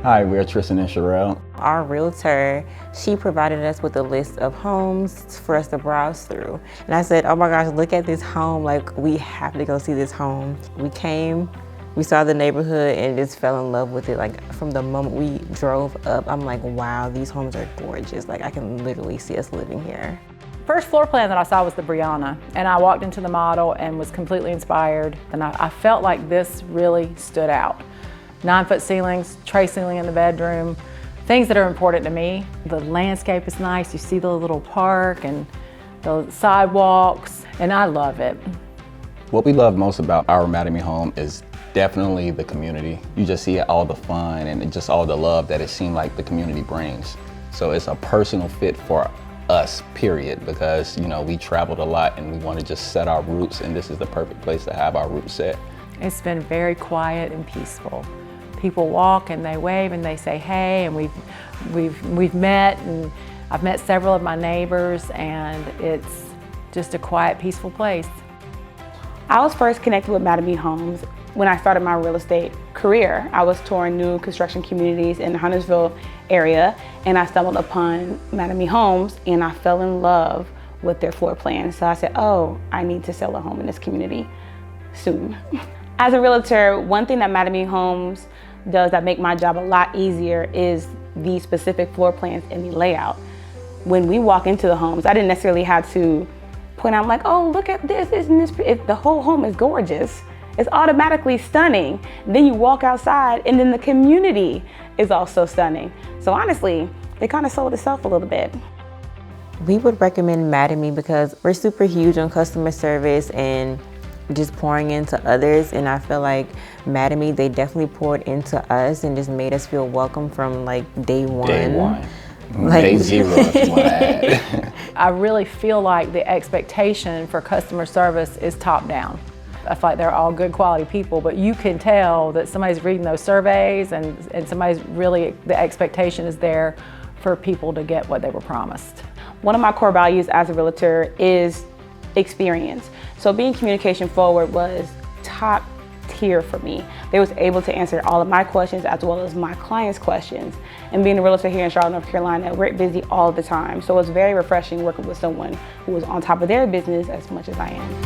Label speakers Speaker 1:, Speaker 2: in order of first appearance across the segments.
Speaker 1: Hi, we're Tristan and Sherelle.
Speaker 2: Our realtor, she provided us with a list of homes for us to browse through. And I said, oh my gosh, look at this home. Like, we have to go see this home. We came, we saw the neighborhood and just fell in love with it. Like, from the moment we drove up, I'm like, wow, these homes are gorgeous. Like, I can literally see us living here.
Speaker 3: First floor plan that I saw was the Brianna, and I walked into the model and was completely inspired, and I felt like this really stood out. 9-foot ceilings, tray ceiling in the bedroom, things that are important to me. The landscape is nice. You see the little park and the sidewalks, and I love it.
Speaker 1: What we love most about our Mattamy home is definitely the community. You just see all the fun and just all the love that it seemed like the community brings. So it's a personal fit for us, period, because we traveled a lot and we want to just set our roots, and this is the perfect place to have our roots set.
Speaker 3: It's been very quiet and peaceful. People walk and they wave and they say hey, and we've met, and I've met several of my neighbors, and it's just a quiet, peaceful place.
Speaker 4: I was first connected with Mattamy Homes when I started my real estate career. I was touring new construction communities in the Huntersville area, and I stumbled upon Mattamy Homes, and I fell in love with their floor plan. So I said, oh, I need to sell a home in this community soon. As a realtor, one thing that Mattamy Homes does that make my job a lot easier is the specific floor plans and the layout. When we walk into the homes, I didn't necessarily have to point out like, oh, look at this, isn't this, the whole home is gorgeous. It's automatically stunning. Then you walk outside and then the community is also stunning. So honestly, it kind of sold itself a little bit.
Speaker 2: We would recommend Mattamy because we're super huge on customer service and just pouring into others, and I feel like Mattamy, they definitely poured into us and just made us feel welcome from like day one.
Speaker 1: Day one.
Speaker 2: Like,
Speaker 1: day zero, if you want to add.
Speaker 3: I really feel like the expectation for customer service is top down. I feel like they're all good quality people, but you can tell that somebody's reading those surveys and somebody's really, the expectation is there for people to get what they were promised.
Speaker 4: One of my core values as a realtor is experience. So being communication forward was top tier for me. They was able to answer all of my questions as well as my clients' questions. And being a realtor here in Charlotte, North Carolina, we're busy all the time. So it's very refreshing working with someone who was on top of their business as much as I am.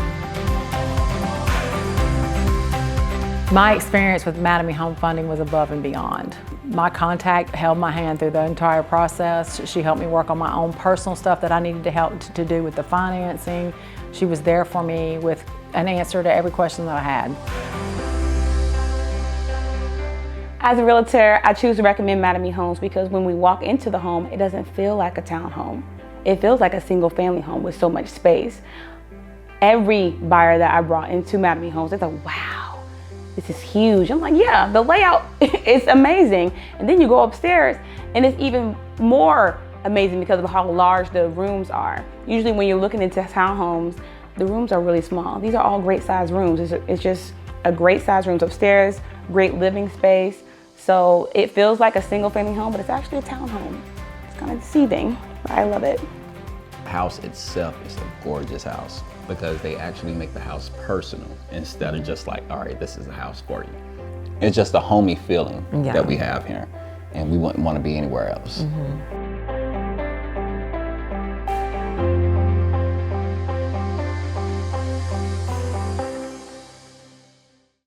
Speaker 3: My experience with Mattamy Home Funding was above and beyond. My contact held my hand through the entire process. She helped me work on my own personal stuff that I needed to help to do with the financing. She was there for me with an answer to every question that I had.
Speaker 4: As a realtor, I choose to recommend Mattamy Homes because when we walk into the home, it doesn't feel like a townhome. It feels like a single family home with so much space. Every buyer that I brought into Mattamy Homes, they're like, wow, this is huge. I'm like, yeah, the layout is amazing. And then you go upstairs and it's even more amazing because of how large the rooms are. Usually when you're looking into townhomes, the rooms are really small. These are all great size rooms. It's just a great size rooms upstairs, great living space. So it feels like a single family home, but it's actually a townhome. It's kind of deceiving, but I love it.
Speaker 1: The house itself is a gorgeous house because they actually make the house personal instead of just like, all right, this is a house for you. It's just a homey feeling that we have here, and we wouldn't want to be anywhere else.
Speaker 2: Mm-hmm.